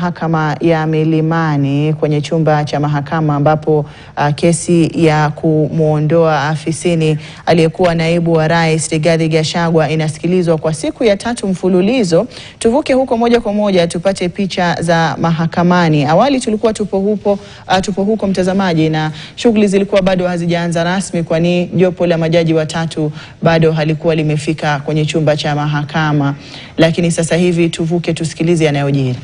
mahakama ya Milimani kwenye chumba cha mahakama ambapo kesi ya kumuondoa afisini aliyekuwa naibu wa rais Rigathi Gachagua inasikilizwa kwa siku ya 3 mfululizo. Tuvuke huko moja kwa moja tupate picha za mahakamani. Awali tulikuwa tupo huko mtazamaji, na shughuli zilikuwa bado hazijaanza rasmi kwani jopo la majaji watatu bado halikuwa limefika kwenye chumba cha mahakama. Lakini sasa hivi tuvuke tusikilize yanayojiri.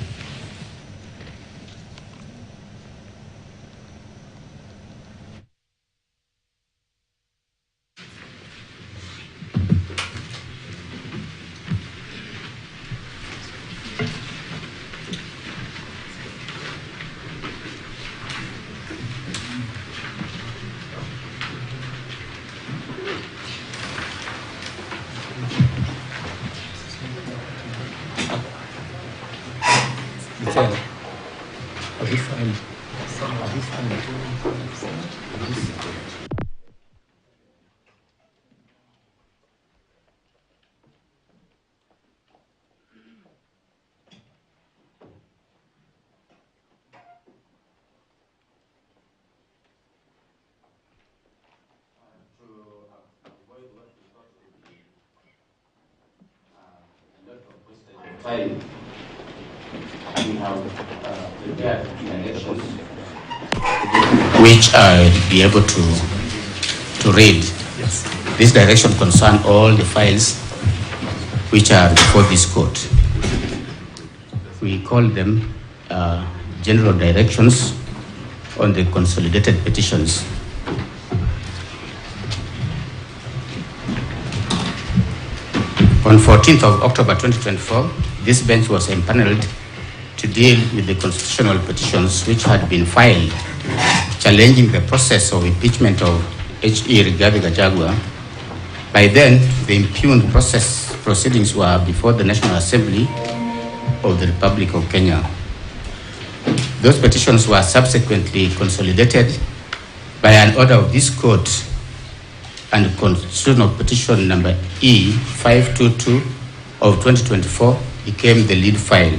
We have prepared elections which I'll be able to read. Yes. This direction concerns all the files which are before this court. We call them general directions on the consolidated petitions. On 14th of October 2024, this bench was empaneled to deal with the constitutional petitions which had been filed challenging the process of impeachment of H.E. Rigathi Gachagua. By then, the impugned proceedings were before the National Assembly of the Republic of Kenya. Those petitions were subsequently consolidated by an order of this court, and constitutional petition number E522 of 2024 became the lead file.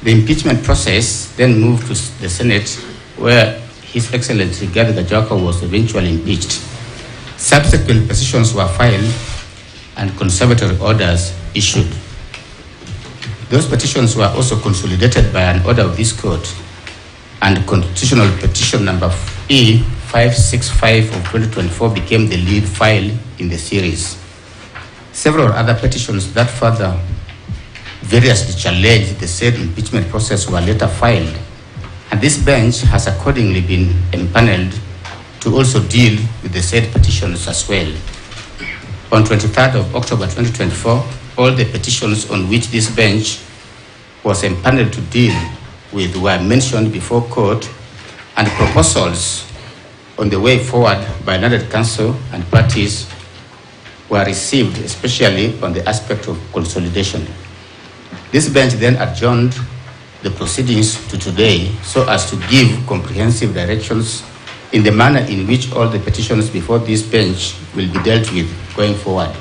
The impeachment process then moved to the Senate, where His Excellency Rigathi Gachagua was eventually impeached. Subsequent petitions were filed and conservatory orders issued. Those petitions were also consolidated by an order of this court, and constitutional petition number E565 of 2024 became the lead file in the series. Several other petitions that further variously challenged the said impeachment process were later filed, and this bench has accordingly been empaneled to also deal with the said petitions as well. On 23rd of October 2024, all the petitions on which this bench was empaneled to deal with were mentioned before court, and proposals on the way forward by learned counsel and parties were received, especially on the aspect of consolidation. This bench then adjourned the proceedings to today so as to give comprehensive directions in the manner in which all the petitions before this bench will be dealt with going forward.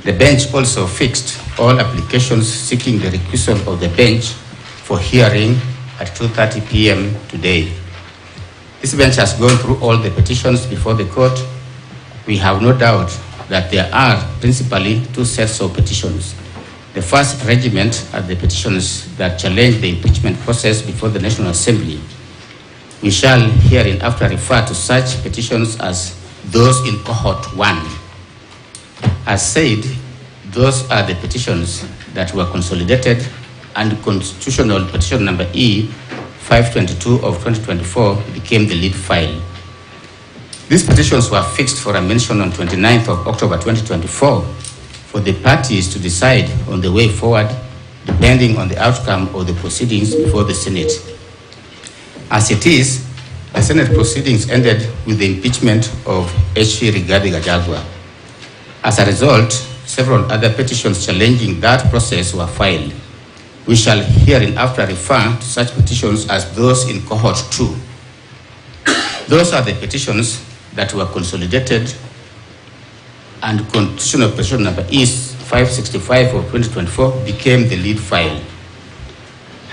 The bench also fixed all applications seeking the recusal of the bench for hearing at 2:30 p.m. today. This bench has gone through all the petitions before the court. We have no doubt that there are principally 2 sets of petitions. The first regiment are the petitions that challenge the impeachment process before the National Assembly. We shall hereinafter refer to such petitions as those in cohort 1. As said, those are the petitions that were consolidated, and constitutional petition number E522 of 2024 became the lead file. These petitions were fixed for a mention on 29th of October 2024 for the parties to decide on the way forward depending on the outcome of the proceedings before the Senate. As it is, the Senate proceedings ended with the impeachment of H.E. Rigathi Gachagua. As a result, several other petitions challenging that process were filed. We shall hereinafter refer to such petitions as those in cohort 2. Those are the petitions that were consolidated, and constitutional petition number E565 of 2024 became the lead file.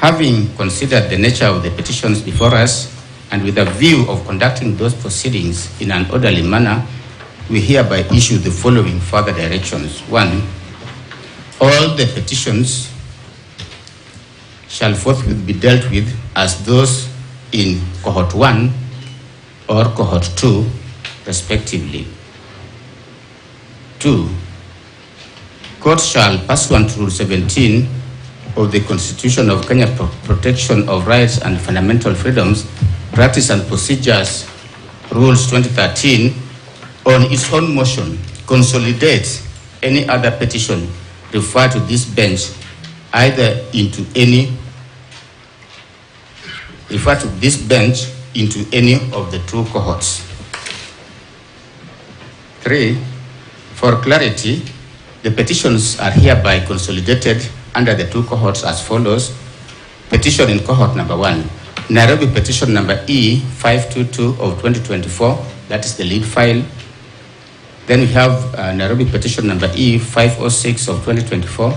Having considered the nature of the petitions before us, and with a view of conducting those proceedings in an orderly manner, we hereby issue the following further directions. 1. All the petitions shall forthwith be dealt with as those in cohort 1 or cohort 2, respectively. 2. Courts shall, pursuant to Rule 17 of the Constitution of Kenya, Protection of Rights and Fundamental Freedoms, Practice and Procedures, Rules 2013, on its own motion, consolidate any other petition referred to this bench into any of the two cohorts. 3. For clarity, the petitions are hereby consolidated under the two cohorts as follows. Petition in cohort number 1, Nairobi petition number E522 of 2024, that is the lead file. Then we have Nairobi petition number E506 of 2024,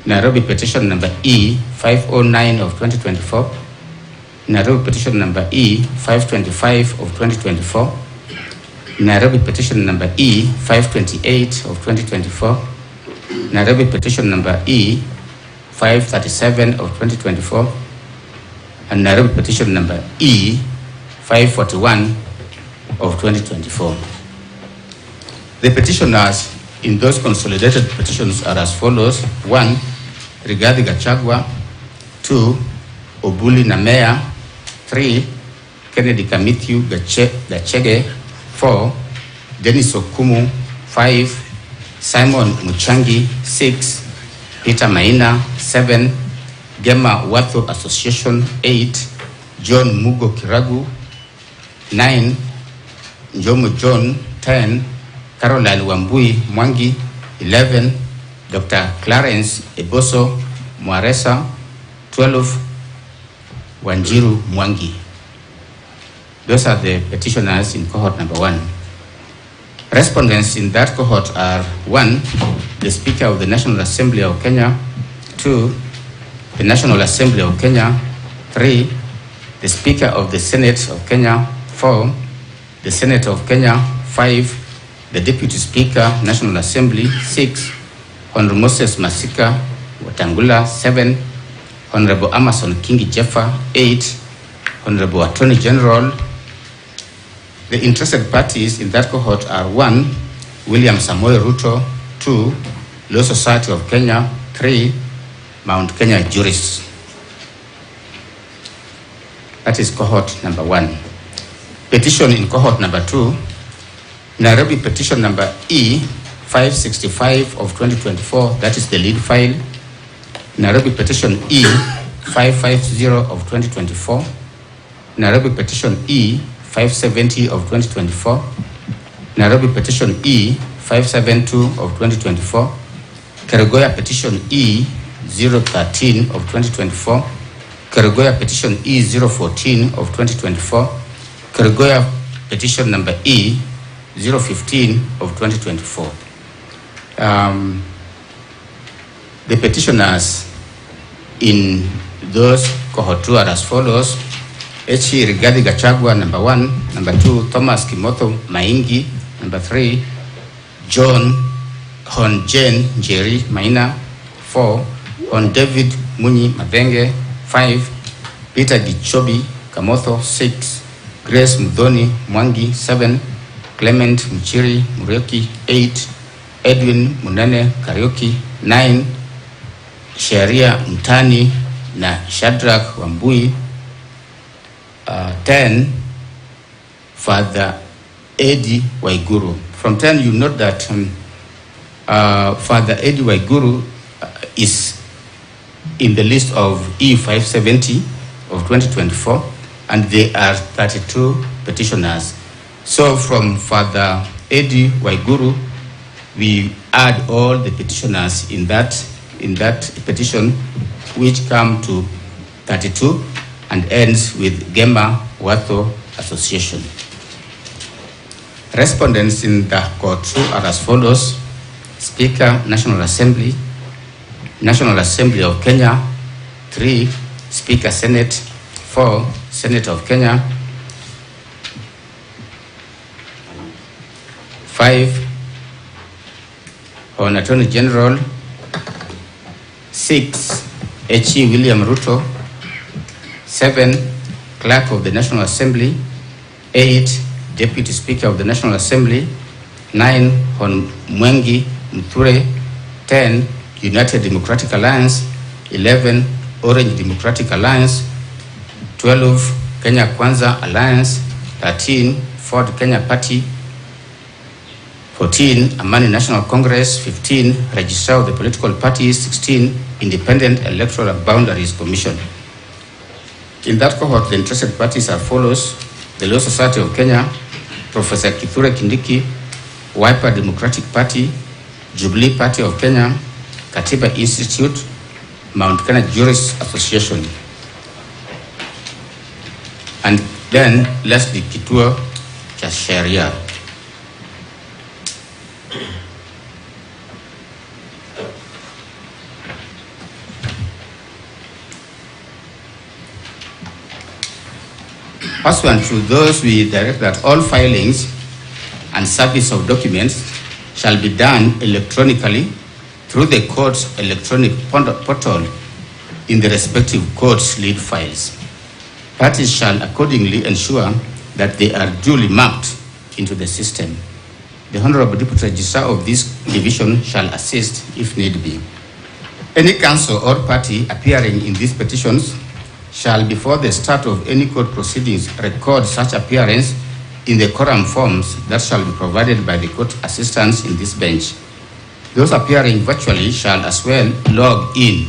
Nairobi petition number E509 of 2024, Nairobi petition number E525 of 2024, Nairobi petition number E528 of 2024, Nairobi petition number E537 of 2024, and Nairobi petition number E541 of 2024. The petitioners in those consolidated petitions are as follows. 1. Rigathi Gachagua. 2. Obuli Namea. 3. Kennedy Kamithiu Gachege. 4. Dennis Okumu. 5. Simon Muchangi. 6. Peter Maina. 7. Gema Watho Association. 8. John Mugo Kiragu. 9. Njomo John. 10. Caroline Wambui Mwangi. 11. Dr. Clarence Eboso Mwaresa. 12. Wanjiru Mwangi. Those are the petitioners in cohort number 1. Respondents in that cohort are 1. The Speaker of the National Assembly of Kenya. 2. The National Assembly of Kenya. 3. The Speaker of the Senate of Kenya. 4. The Senate of Kenya. 5. The Deputy Speaker, National Assembly. 6. Honorable Moses Masika Watangula. 7. Honorable Amason Kingi Jeffa. 8. Honorable Attorney General. The interested parties in that cohort are 1. William Samoei Ruto. 2. Law Society of Kenya. 3. Mount Kenya Jurists. That is cohort number 1. Petition in cohort number 2. Nairobi petition number E565 of 2024, that is the lead file. Nairobi petition E550 of 2024. Nairobi petition E570 of 2024. Nairobi petition E572 of 2024. Kerugoya petition E013 of 2024. Kerugoya petition E014 of 2024. Kerugoya petition number E015 of 2024. The petitioners in those cohort 2 are as follows. H. Rigathi Gachagua, number 1. Number 2, Thomas Kimotho Maingi. Number 3, John Honjen Njeri Maina. 4, Hon David Munyi Mavenge. 5, Peter Gichobi Kamotho. 6, Grace Mudhoni Mwangi. 7, Clement Mchiri Murioki. 8, Edwin Munene Karioki. 9, Sheria Mtani na Shadrach Wambui. 10, Father Eddie Waiguru. From 10, you note that Father Eddie Waiguru is in the list of E570 of 2024, and there are 32 petitioners. So from Father Eddie Waiguru, we add all the petitioners in that petition, which come to 32 and ends with Gema Watho Association. Respondents in the court 2 are as follows. Speaker, National Assembly of Kenya, 3. Speaker Senate. 4. Senate of Kenya. 5. On Attorney General. 6. H.E. William Ruto. 7. Clerk of the National Assembly. 8. Deputy Speaker of the National Assembly. 9. Hon Mwengi Muthure. 10. United Democratic Alliance. 11. Orange Democratic Alliance. 12. Kenya Kwanza Alliance. 13. Ford Kenya Party. 14. Amani National Congress. 15. Registrar of the Political Parties. 16. Independent Electoral Boundaries Commission. In that cohort, the interested parties are follows: the Law Society of Kenya, Professor Kithure Kindiki, Wiper Democratic Party, Jubilee Party of Kenya, Katiba Institute, Mount Kenya Jurists Association. And then lastly, kituo cha sheria. Pursuant to those, we direct that all filings and service of documents shall be done electronically through the court's electronic portal in the respective court's lead files. Parties shall accordingly ensure that they are duly marked into the system. The Honorable Deputy Registrar of this division shall assist if need be. Any counsel or party appearing in these petitions shall, before the start of any court proceedings, record such appearance in the quorum forms that shall be provided by the court assistants in this bench. Those appearing virtually shall as well log in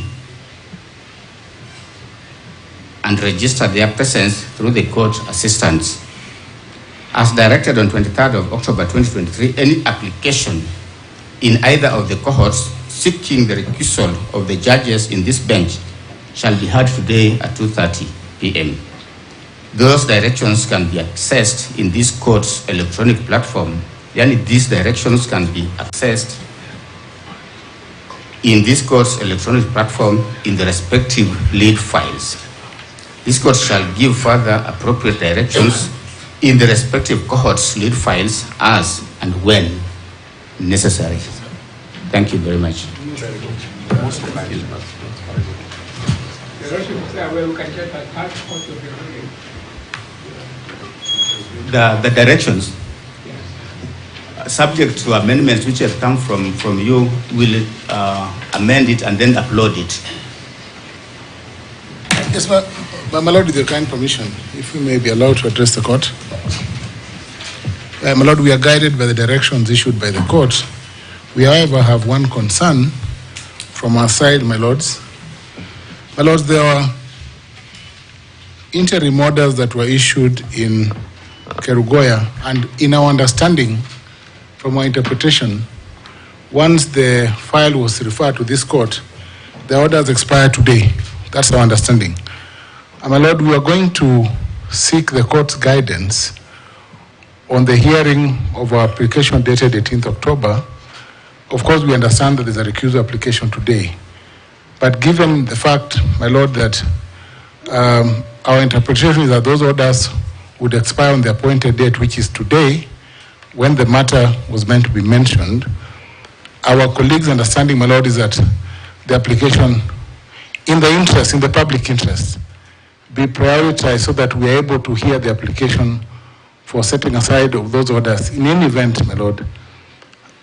and register their presence through the court assistants. As directed on 23rd of October 2023, any application in either of the cohorts seeking the recusal of the judges in this bench shall be heard today at 2:30 p.m. Those directions can be accessed in this court's electronic platform. These directions can be accessed in this court's electronic platform in the respective lead files. This court shall give further appropriate directions in the respective cohort's lead files as and when necessary. Thank you very much. The directions, subject to amendments which have come from you, will amend it and then upload it. Yes, my Lord, with your kind permission, if we may be allowed to address the court. My Lord, we are guided by the directions issued by the court. We, however, have one concern from our side, my lords. My lords, there are interim orders that were issued in Kerugoya, and in our understanding, from our interpretation, once the file was referred to this court, the orders expire today. That's our understanding. And my Lord, we are going to seek the court's guidance on the hearing of our application dated 18th October. Of course, we understand that there's a recusal application today. But given the fact, my Lord, that our interpretation is that those orders would expire on the appointed date, which is today, when the matter was meant to be mentioned, our colleagues' understanding, my Lord, is that the application, in the public interest, be prioritized so that we are able to hear the application for setting aside of those orders. In any event, my Lord,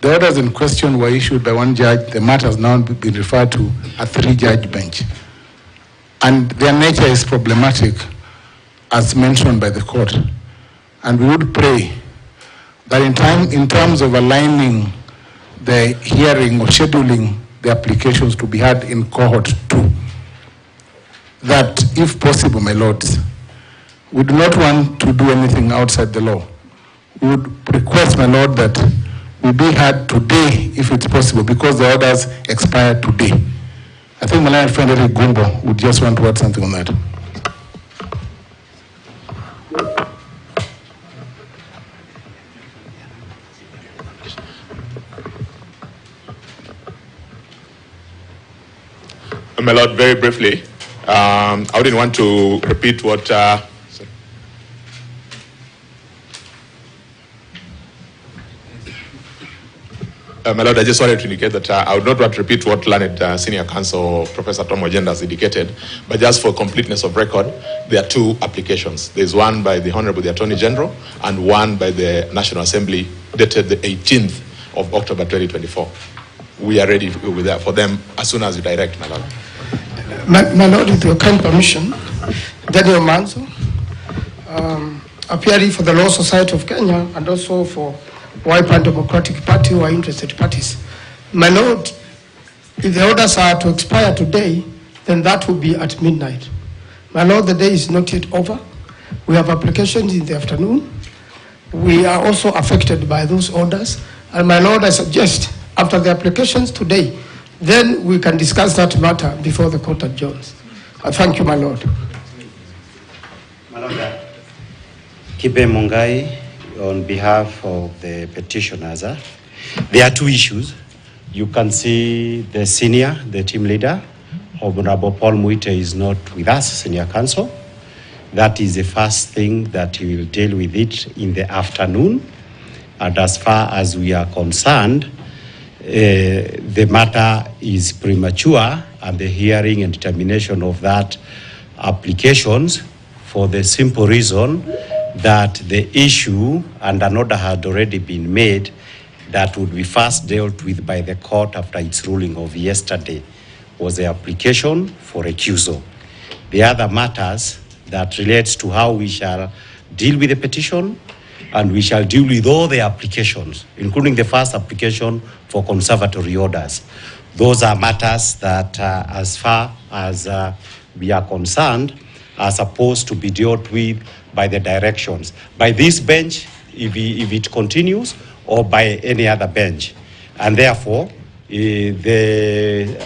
the orders in question were issued by one judge. The matter has now been referred to a 3-judge bench. And their nature is problematic, as mentioned by the court. And we would pray that in terms of aligning the hearing or scheduling the applications to be heard in cohort 2, that if possible, my lords, we do not want to do anything outside the law. We would request, my lord, that we be heard today if it's possible, because the orders expire today. I think my friend Eric Gumbo would just want to add something on that. My lord, very briefly, I wouldn't want to repeat what... my Lord, I just wanted to indicate that I would not want to repeat what learned Senior Counsel Professor Tom Ojenda has indicated, but just for completeness of record, there are two applications. There's one by the Honorable the Attorney General and one by the National Assembly dated the 18th of October 2024. We are ready for them as soon as you direct, my Lord. My Lord, with your kind permission, Daniel Manzo, appearing for the Law Society of Kenya and also for Wiper Democratic Party who are interested parties. My Lord, if the orders are to expire today, then that will be at midnight. My Lord, the day is not yet over. We have applications in the afternoon. We are also affected by those orders. And my Lord, I suggest after the applications today, then we can discuss that matter before the court adjourns. I thank you, my Lord. My Lord, Kibe Mungai, on behalf of the petitioners, there are two issues. You can see the senior, the team leader, Honorable Paul Muite is not with us, Senior Counsel. That is the first thing that he will deal with it in the afternoon. And as far as we are concerned, the matter is premature and the hearing and determination of that applications for the simple reason that the issue and an order had already been made that would be first dealt with by the court after its ruling of yesterday was the application for recusal. The other matters that relates to how we shall deal with the petition and we shall deal with all the applications, including the first application for conservatory orders. Those are matters that as far as we are concerned are supposed to be dealt with by the directions, by this bench if it continues or by any other bench. And therefore, the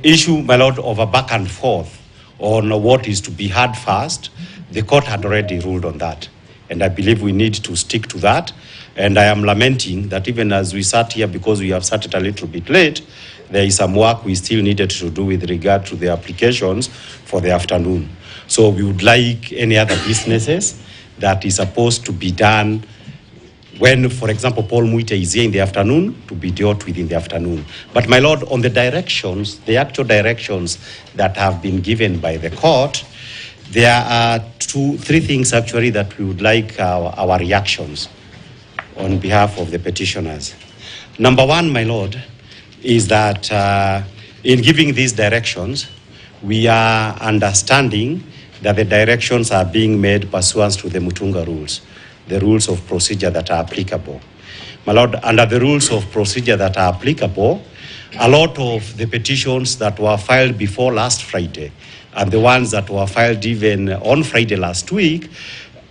issue, my Lord, of a back and forth on what is to be heard first, the court had already ruled on that. And I believe we need to stick to that. And I am lamenting that even as we sat here, because we have started a little bit late, there is some work we still needed to do with regard to the applications for the afternoon. So we would like any other businesses that is supposed to be done when, for example, Paul Muite is here in the afternoon, to be dealt with in the afternoon. But my Lord, on the directions, the actual directions that have been given by the court, there are three things actually that we would like our reactions on behalf of the petitioners. Number one, my Lord, is that in giving these directions, we are understanding that the directions are being made pursuant to the Mutunga rules, the rules of procedure that are applicable. My Lord, under the rules of procedure that are applicable, a lot of the petitions that were filed before last Friday and the ones that were filed even on Friday last week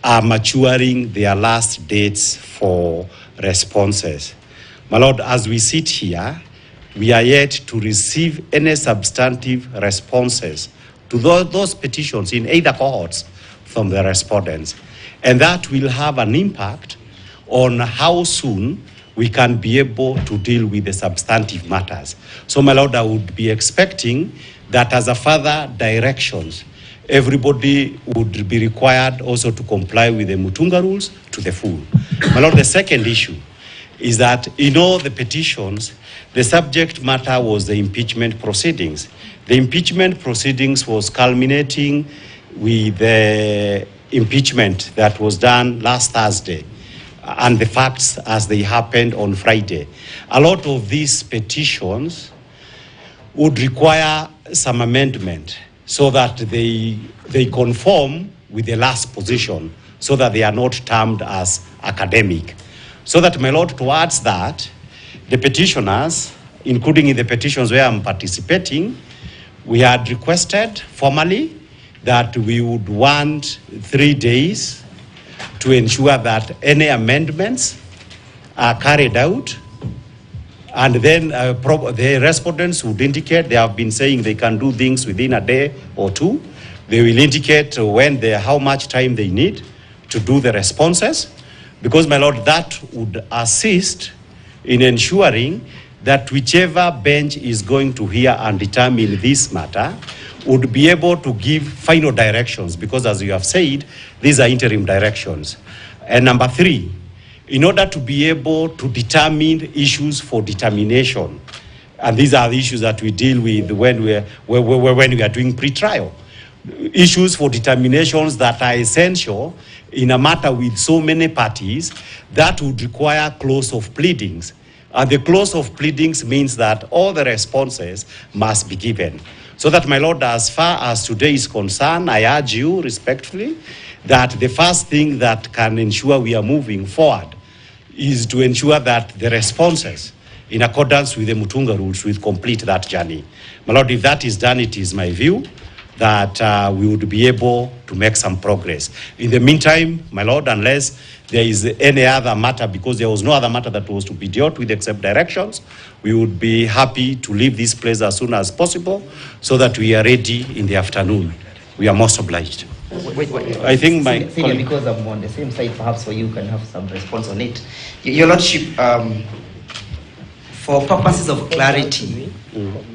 are maturing their last dates for responses. My Lord, as we sit here, we are yet to receive any substantive responses to those petitions in either cohorts from the respondents. And that will have an impact on how soon we can be able to deal with the substantive matters. So, my Lord, I would be expecting that as a further directions, everybody would be required also to comply with the Mutunga rules to the full. My Lord, the second issue is that in all the petitions, the subject matter was the impeachment proceedings. The impeachment proceedings was culminating with the impeachment that was done last Thursday and the facts as they happened on Friday. A lot of these petitions would require some amendment so that they conform with the last position so that they are not termed as academic. So that, my Lord, towards that, the petitioners, including in the petitions where I'm participating, we had requested formally that we would want 3 days to ensure that any amendments are carried out. And then the respondents would indicate, they have been saying they can do things within a day or two. They will indicate how much time they need to do the responses. Because, my Lord, that would assist in ensuring that whichever bench is going to hear and determine this matter would be able to give final directions, because as you have said, these are interim directions. And number 3, in order to be able to determine issues for determination, and these are the issues that we deal with when we are doing pre-trial, issues for determinations that are essential in a matter with so many parties, that would require clause of pleadings. And the clause of pleadings means that all the responses must be given. So that, my Lord, as far as today is concerned, I urge you respectfully that the first thing that can ensure we are moving forward is to ensure that the responses, in accordance with the Mutunga rules, will complete that journey. My Lord, if that is done, it is my view that we would be able to make some progress. In the meantime, my Lord, unless there is any other matter, because there was no other matter that was to be dealt with except directions, we would be happy to leave this place as soon as possible so that we are ready in the afternoon. We are most obliged. Wait. I think my Senior, because I'm on the same side, perhaps for you can have some response on it. Your Lordship, for purposes of clarity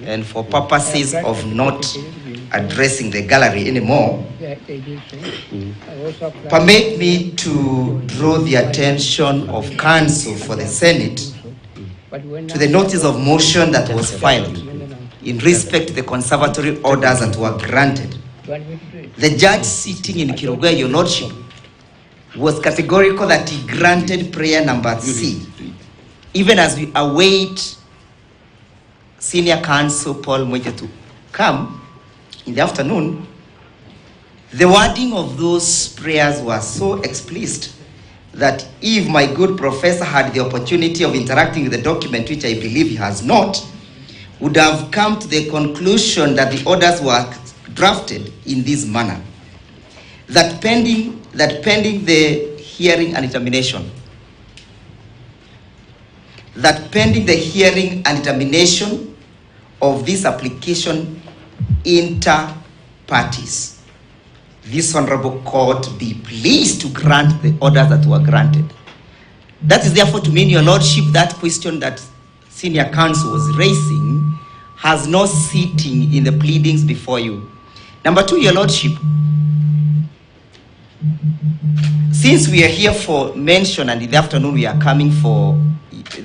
and for purposes of not addressing the gallery anymore, permit me to draw the attention of counsel for the Senate to the notice of motion that was filed in respect to the conservatory orders that were granted. The judge sitting in Kiruga, Your Lordship, was categorical that he granted prayer number C. Even as we await senior counsel Paul Mweje to come in the afternoon, the wording of those prayers was so explicit that if my good professor had the opportunity of interacting with the document, which I believe he has not, would have come to the conclusion that the orders were drafted in this manner, that pending the hearing and determination, of this application inter parties, this honorable court be pleased to grant the orders that were granted. That is therefore to mean, Your Lordship, that question that senior counsel was raising has no sitting in the pleadings before you. Number 2, Your Lordship, since we are here for mention and in the afternoon we are coming for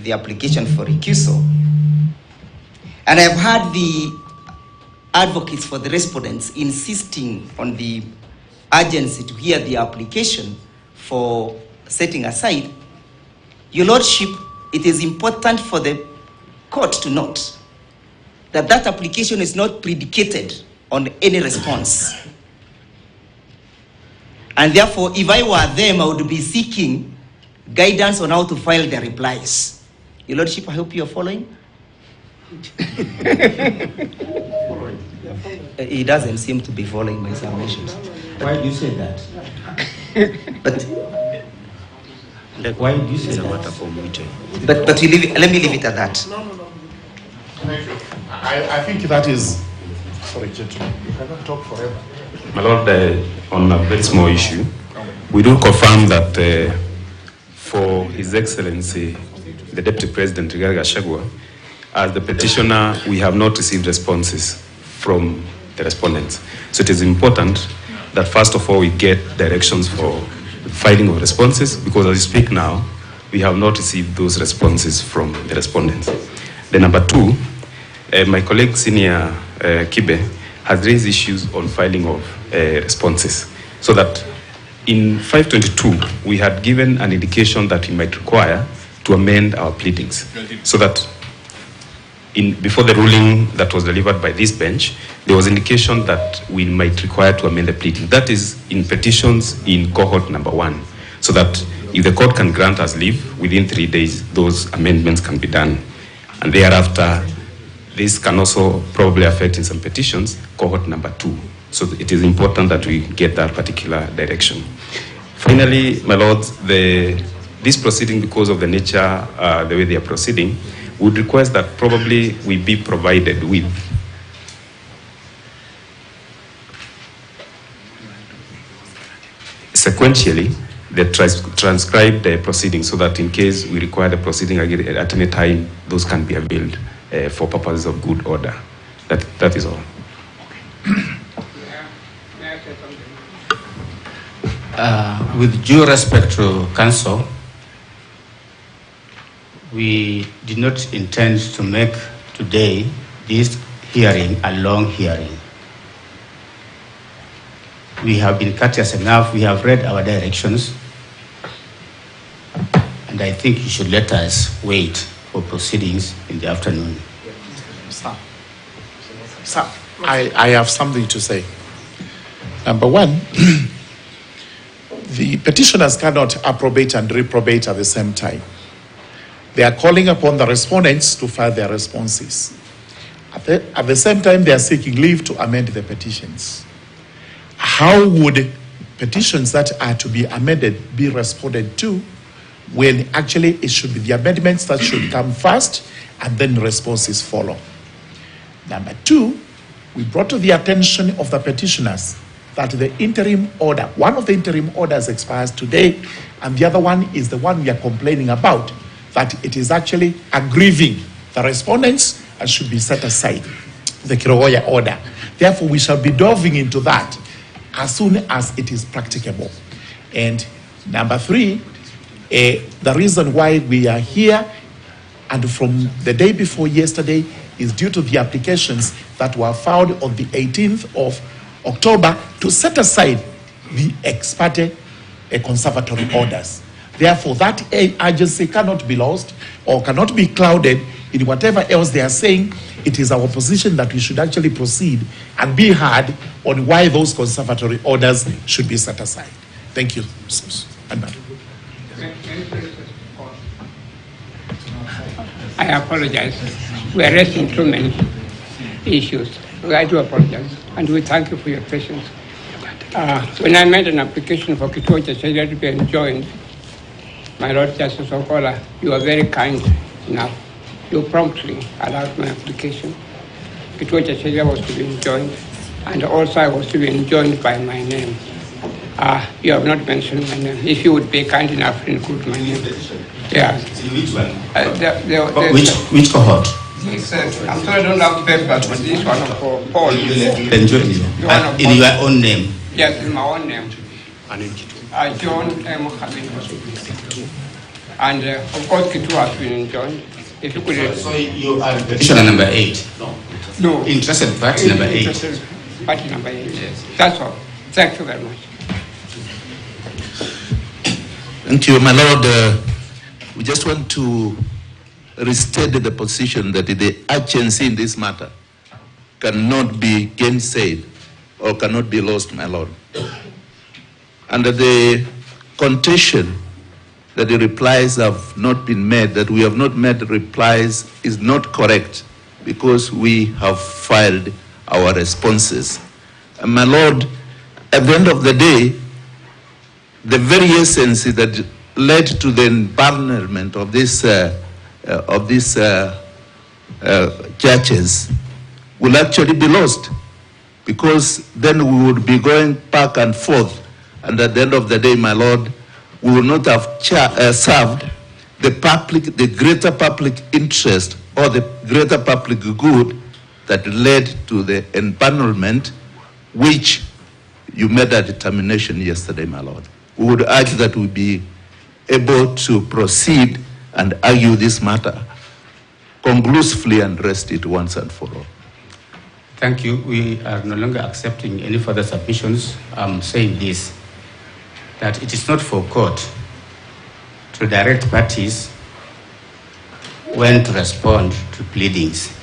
the application for recusal, and I have heard the advocates for the respondents insisting on the urgency to hear the application for setting aside, Your Lordship, it is important for the court to note that that application is not predicated on any response. And therefore, if I were them, I would be seeking guidance on how to file their replies. Your Lordship, I hope you are following. He doesn't seem to be following my submissions. Why do you say that? But Why do you say that? but let me leave it at that. Thank you. I think that is... Sorry, gentlemen, you cannot talk forever. My Lord, on a very small issue, we do confirm that for His Excellency, the Deputy President, Rigathi Gachagua, as the petitioner, we have not received responses from the respondents. So it is important that first of all we get directions for filing of responses, because as we speak now, we have not received those responses from the respondents. Then number 2, my colleague Senior Kibe has raised issues on filing of responses, so that in 522 we had given an indication that we might require to amend our pleadings, so that before the ruling that was delivered by this bench, there was indication that we might require to amend the pleading. That is in petitions in cohort number 1, so that if the court can grant us leave, within 3 days, those amendments can be done. And thereafter, this can also probably affect in some petitions, cohort number 2. So it is important that we get that particular direction. Finally, my lords, this proceeding, because of the nature, the way they are proceeding, would request that probably we be provided with sequentially the transcribed proceedings, so that in case we require the proceeding again at any time, those can be availed for purposes of good order. That is all. With due respect to counsel, we did not intend to make today this hearing a long hearing. We have been courteous enough. We have read our directions, and I think you should let us wait for proceedings in the afternoon. Sir, I have something to say. Number one, the petitioners cannot approbate and reprobate at the same time. They are calling upon the respondents to file their responses. At the same time, they are seeking leave to amend the petitions. How would petitions that are to be amended be responded to when actually it should be the amendments that should come first and then responses follow? Number two, we brought to the attention of the petitioners that the interim order, one of the interim orders expires today, and the other one is the one we are complaining about, that it is actually aggrieving the respondents and should be set aside, the Kirogoya order. Therefore, we shall be delving into that as soon as it is practicable. And number three, the reason why we are here and from the day before yesterday is due to the applications that were filed on the 18th of October to set aside the ex parte conservatory orders. Therefore, that agency cannot be lost or cannot be clouded in whatever else they are saying. It is our position that we should actually proceed and be heard on why those conservatory orders should be set aside. Thank you. I apologize. We are raising too many issues. I do apologize, and we thank you for your patience. When I made an application for Kituo cha Sheria to be enjoined, my Lord Justice Okola, you are very kind enough. You promptly allowed my application. Kituo cha Sheria was to be enjoined, and also I was to be enjoined by my name. You have not mentioned my name. If you would be kind enough to include my name. Yeah. Which one? Which cohort? This, I'm sorry I don't have papers, but this one for Paul. In your own name? Yes, in my own name. John M. Hamid. And of course, Kituo has been enjoined. If you could. So you are petitioner number 8? No. Interested party number 8? Interested party number 8. Yes. That's all. Thank you very much. Thank you, my Lord. We just want to restate the position that the agency in this matter cannot be gainsaid or cannot be lost, my Lord. Under the contention that the replies have not been made, that we have not made the replies, is not correct because we have filed our responses. And my Lord, at the end of the day, the very essence that led to the empanelment of these judges will actually be lost, because then we would be going back and forth, and at the end of the day, my Lord, we will not have served the public, the greater public interest or the greater public good that led to the empanelment, which you made a determination yesterday, my Lord. We would urge that we be able to proceed and argue this matter conclusively and rest it once and for all. Thank you. We are no longer accepting any further submissions. I'm saying this, that it is not for court to direct parties when to respond to pleadings.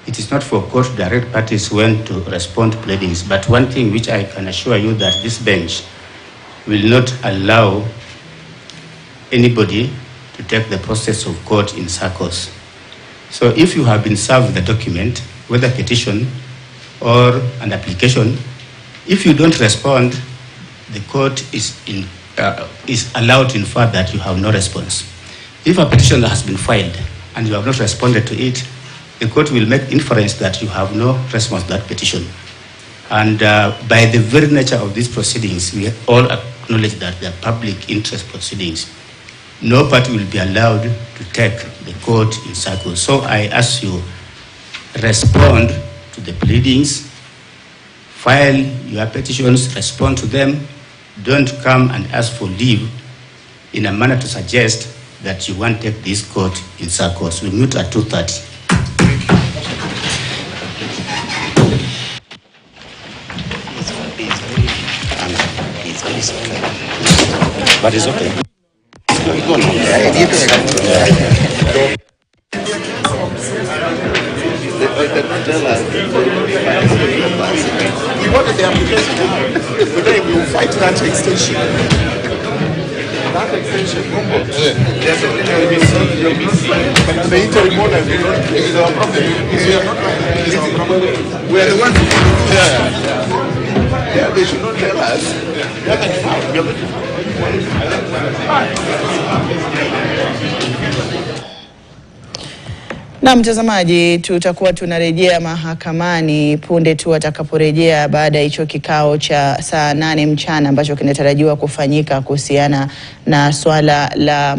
It is not for court to direct parties when to respond to pleadings. But one thing which I can assure you, that this bench will not allow anybody to take the process of court in circles. So if you have been served the document, whether petition or an application, if you don't respond, the court is allowed to infer that you have no response. If a petition has been filed and you have not responded to it, the court will make inference that you have no response to that petition. And by the very nature of these proceedings, we all acknowledge that they are public interest proceedings. No party will be allowed to take the court in circles. So I ask you, respond to the pleadings, file your petitions, respond to them. Don't come and ask for leave in a manner to suggest that you want to take this court in circles. We meet at 2:30. But it's okay. We wanted the application, but then we will fight that extension. That extension, the interim order is our problem. It's our problem. We are the ones. Yeah, they should not tell us. We are going to fight. We are going to fight. Na mtazamaji, tutakuwa tunarejea mahakamani punde tu atakaporejea baada ya hicho kikao cha saa 8 mchana ambacho kinatarajiwa kufanyika kuhusiana na swala la